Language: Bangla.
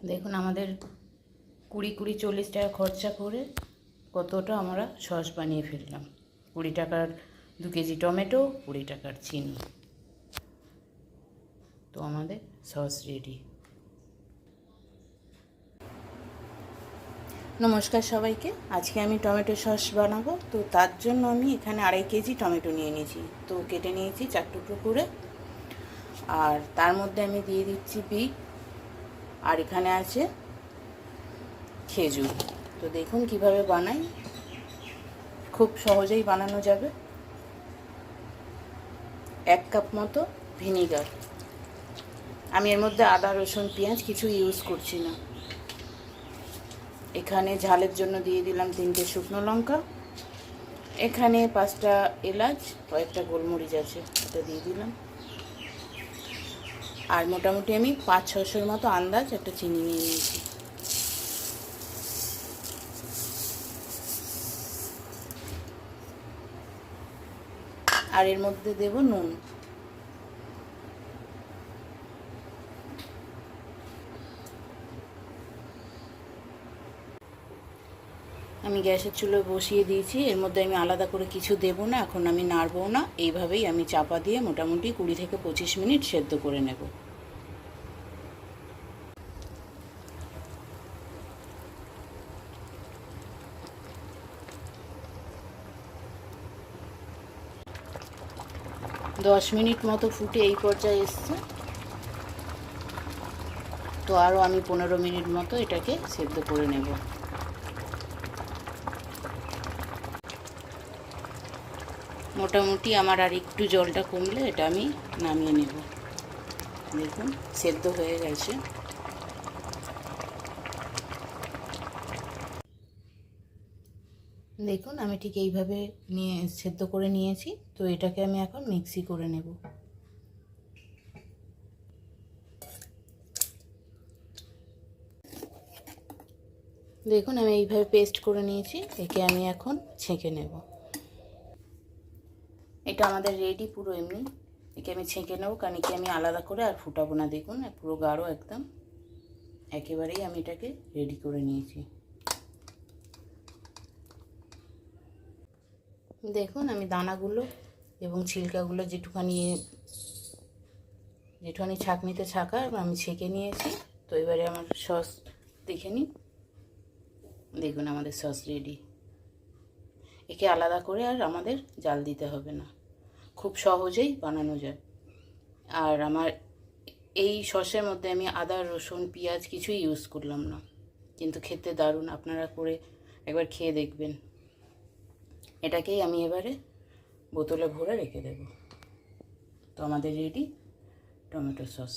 দেখুন আমাদের 20-40 টাকা খরচা করে কতটা আমরা সস বানিয়ে ফেললাম। 20 টাকার 2 কেজি টমেটো, 20 টাকার চিনি। তো আমাদের সস রেডি। নমস্কার সবাইকে। আজকে আমি টমেটো সস বানাবো। তো তার জন্য আমি এখানে 2.5 কেজি টমেটো নিয়ে নিয়েছি। তো কেটে নিয়েছি 4 টুকরো করে। আর তার মধ্যে আমি দিয়ে দিচ্ছি বিট, আর এখানে আছে খেজুর। তো দেখুন কিভাবে বানাই, খুব সহজেই বানানো যাবে। 1 কাপ মতো ভিনিগার। আমি এর মধ্যে আদা, রসুন, পেঁয়াজ কিছু ইউজ করছি না। এখানে ঝালের জন্য দিয়ে দিলাম 3টে শুকনো লঙ্কা। এখানে 5টা এলাচ, কয়েকটা গোলমরিচ আছে, এটা দিয়ে দিলাম। আর মোটামুটি আমি 500-600 মতো আন্দাজ একটা চিনি নিয়ে নিয়েছি। আর এর মধ্যে দেব নুন। আমি গ্যাসের চুলোয় বসিয়ে দিয়েছি। এর মধ্যে আমি আলাদা করে কিছু দেব না, এখন আমি নাড়বও না। এইভাবেই আমি চাপা দিয়ে মোটামুটি 20 থেকে 25 মিনিট সেদ্ধ করে নেব। দশ মিনিট মতো ফুটে এই পর্যায়ে এসছে। তো আরও আমি 15 মিনিট মতো এটাকে সেদ্ধ করে নেব। মোটামুটি আমার আর একটু জলটা কমলে এটা আমি নামিয়ে নেব। দেখুন সেদ্ধ হয়ে গেছে। দেখুন আমি ঠিক এইভাবে সেদ্ধ করে নিয়েছি। তো এটাকে আমি এখন মিক্সি করে নেব। দেখুন আমি এইভাবে পেস্ট করে নিয়েছি। একে আমি এখন ছেঁকে নেব। এটা আমাদের রেডি পুরো এমনি। একে আমি ছেঁকে নেব, কারণ একে আমি আলাদা করে আর ফুটাবো না। দেখুন পুরো গাঢ় একদম, একেবারেই আমি এটাকে রেডি করে নিয়েছি। দেখুন আমি দানাগুলো এবং ছিলকাগুলো যেটুখানি ছাঁকনিতে ছাঁকা আমি ছেঁকে নিয়েছি। তো এবারে আমার সস দেখে নিই। দেখুন আমাদের সস রেডি। একে আলাদা করে আর আমাদের জাল দিতে হবে না, খুব সহজেই বানানো যায়। আর আমার এই সসের মধ্যে আমি আদা, রসুন, পেঁয়াজ কিছুই ইউজ করলাম না, কিন্তু খেতে দারুণ। আপনারা করে একবার খেয়ে দেখবেন। এটাকেই আমি এবারে বোতলে ভরে রেখে দেব। তো আমাদের রেডি টমেটো সস।